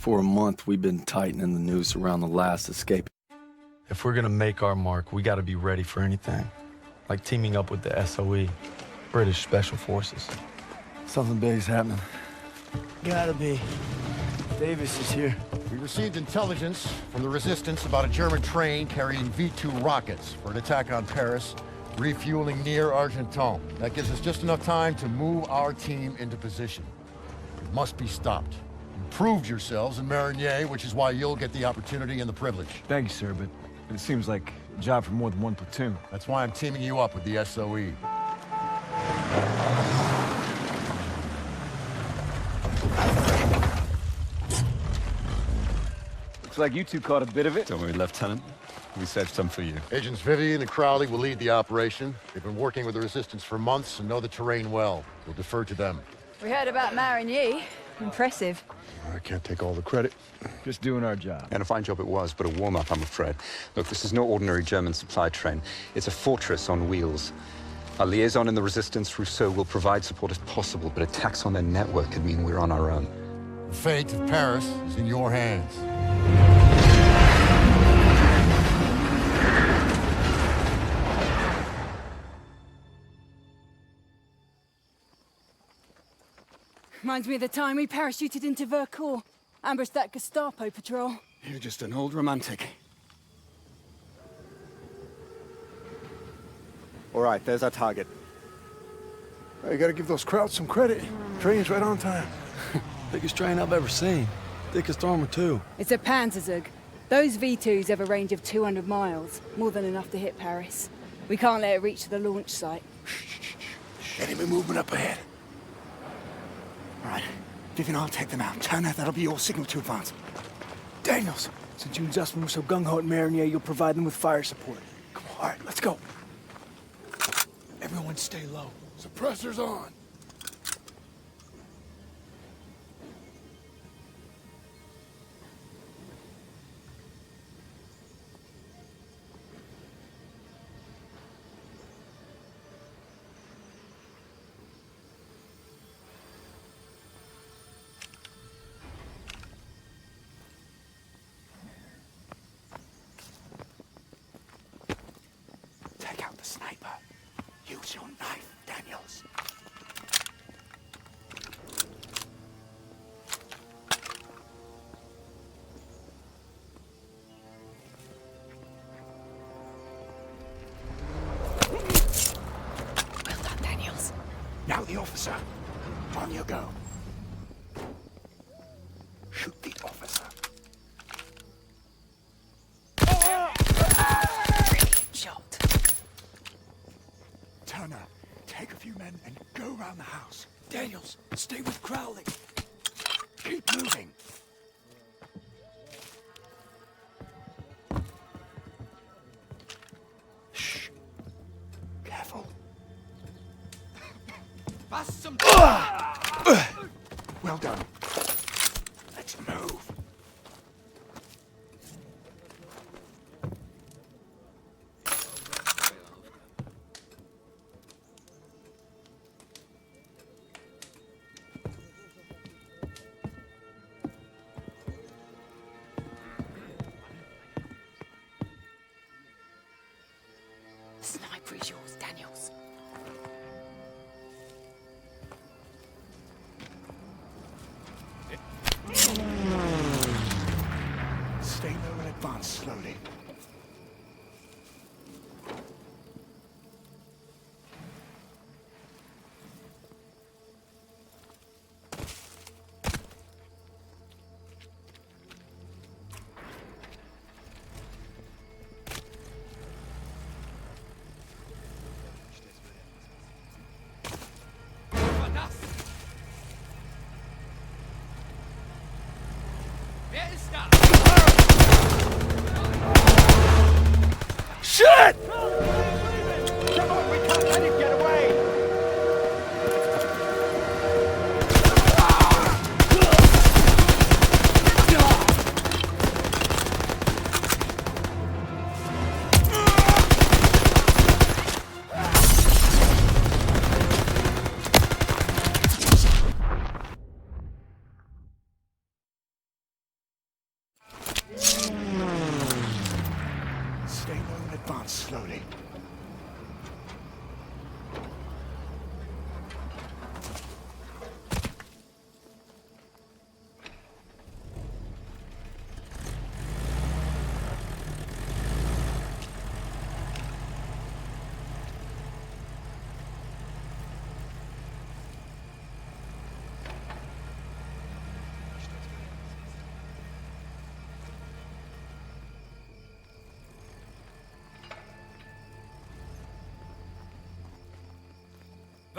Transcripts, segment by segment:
For a month, we've been tightening the noose around the last escape. If we're gonna make our mark, we gotta be ready for anything. Like teaming up with the SOE, British Special Forces. Something big's happening. Gotta be. Davis is here. We received intelligence from the Resistance about a German train carrying V-2 rockets for an attack on Paris, refueling near Argenton. That gives us just enough time to move our team into position. It must be stopped. You proved yourselves in Marigny, which is why you'll get the opportunity and the privilege. Thank you, sir, but it seems like a job for more than one platoon. That's why I'm teaming you up with the SOE. Looks like you two caught a bit of it. Don't worry, Lieutenant. We saved some for you. Agents Vivian and Crowley will lead the operation. They've been working with the Resistance for months and know the terrain well. We'll defer to them. We heard about Marigny. Impressive. I can't take all the credit. Just doing our job. And a fine job it was, but a warm-up, I'm afraid. Look, this is no ordinary German supply train. It's a fortress on wheels. Our liaison in the Resistance, Rousseau, will provide support if possible, but attacks on their network could mean we're on our own. The fate of Paris is in your hands. Reminds me of the time we parachuted into Vercors. Ambushed that Gestapo patrol. You're just an old romantic. All right, there's our target. You gotta give those crowds some credit. Train's right on time. Biggest train I've ever seen. Thickest armor, too. It's a Panzerzug. Those V2s have a range of 200 miles. More than enough to hit Paris. We can't let it reach the launch site. Enemy movement up ahead. All right, Vivian, I'll take them out. Turner, that'll be your signal to advance. Daniels, since you and Zussman were so gung-ho at Marigny, you'll provide them with fire support. Come on, all right, let's go. Everyone stay low. Suppressors on. Take out the sniper. Use your knife, Daniels. Well done, Daniels. Now the officer. On you go. Shoot the officer. Brilliant shot. Turner, take a few men and go around the house. Daniels, stay with Crowley. Keep moving. Shh. Careful. Well done. Let's move. Advance slowly.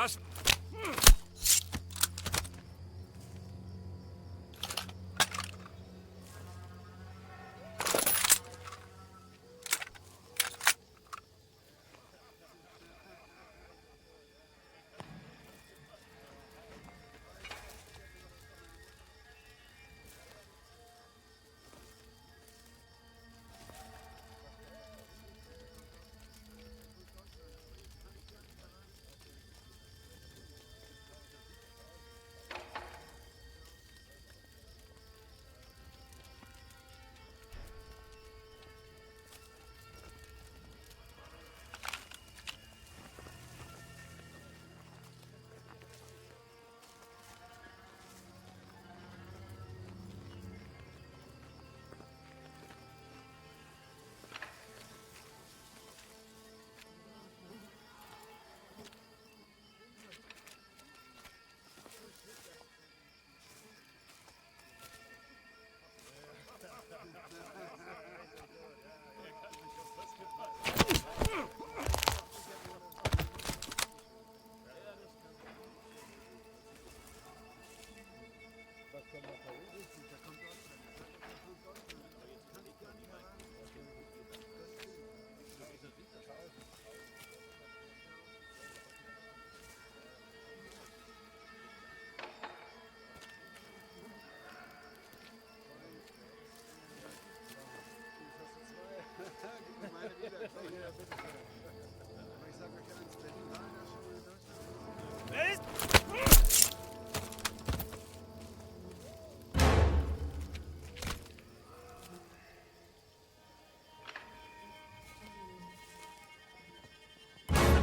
Was?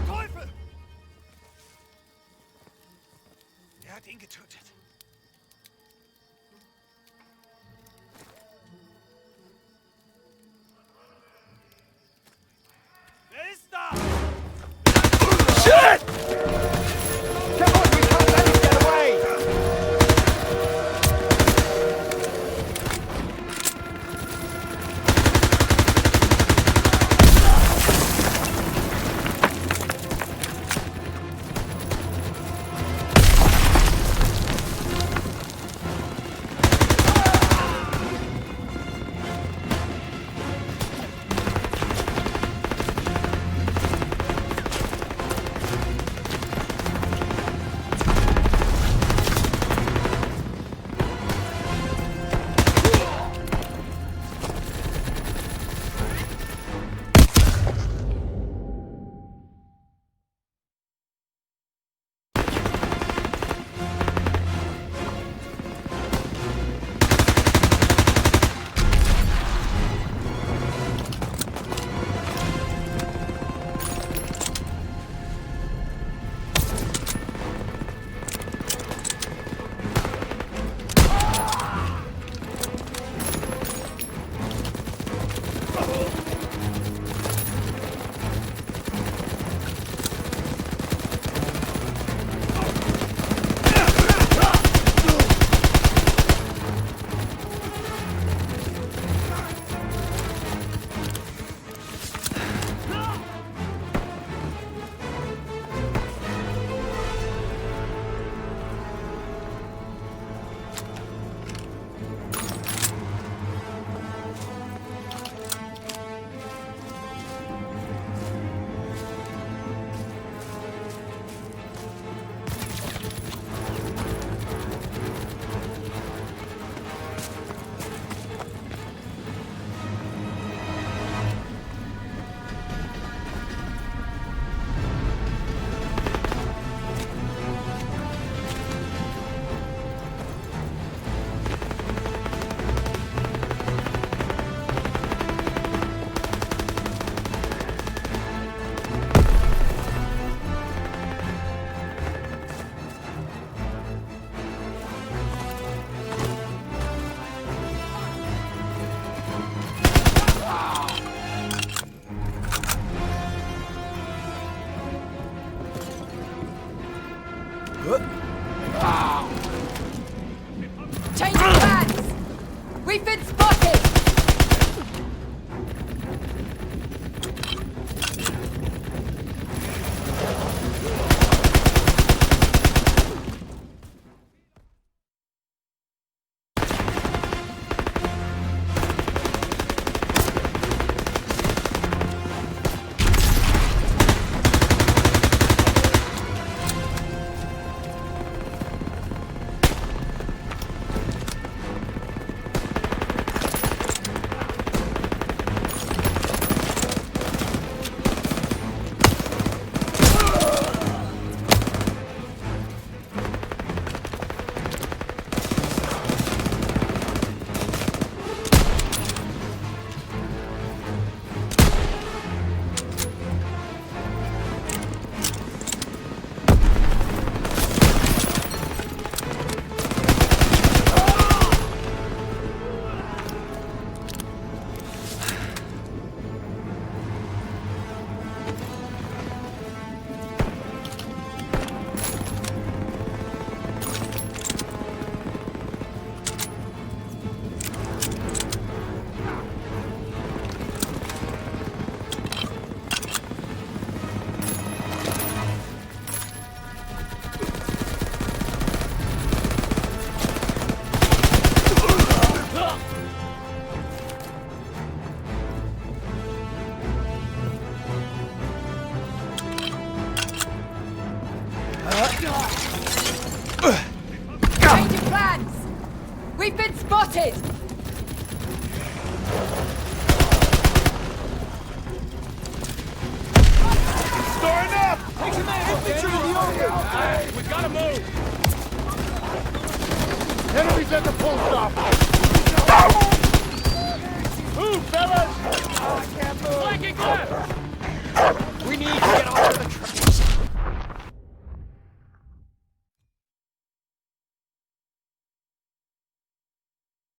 Teufel! Der hat ihn getötet. Wer ist da? Shit! Come on, we can't let him get away! been spotted! Change of plans! We've been spotted! Storing up! Take him in! Infantry in the open! Hey, we gotta move! Enemies at the full stop! Move, fellas! I can't move! Flanking left! We need to get off the